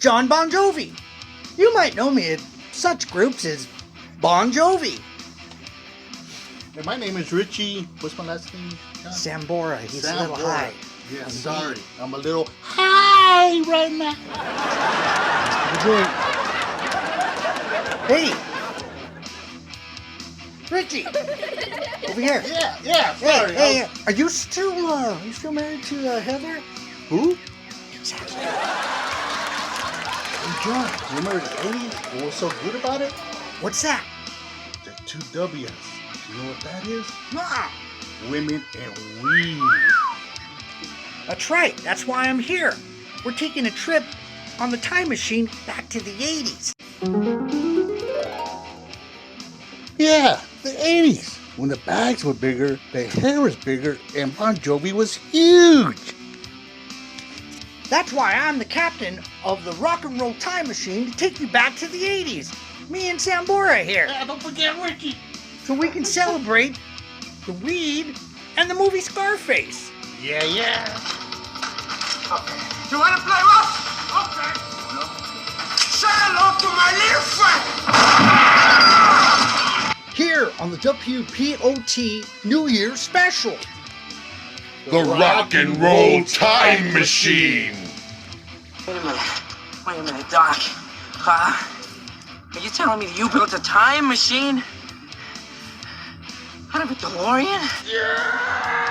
John Bon Jovi. You might know me at such groups as Bon Jovi. And my name is Richie. What's my last name? Sambora, he's a little high. Yeah, sorry. I'm a little high right now. Hey! Richie! Over here. Yeah, sorry. Hey, are you still married to Heather? Who? Exactly. Hey, John, remember the 80s? What was so good about it? What's that? The 2 W's. You know what that is? Nah. Women and weed. That's right. That's why I'm here. We're taking a trip on the time machine back to the 80s. Yeah, the 80s. When the bags were bigger, the hair was bigger, and Bon Jovi was huge. That's why I'm the captain of the rock and roll time machine to take you back to the 80s. Me and Sambora here. Yeah, don't forget Ricky. So we can celebrate the weed and the movie Scarface. Yeah. Okay. You want to play rough? Okay. Say hello to my little friend. Here on the W.P.O.T. New Year special. The Rock and Roll Time Machine! Wait a minute, Doc. Are you telling me that you built a time machine? Out of a DeLorean? Yeah!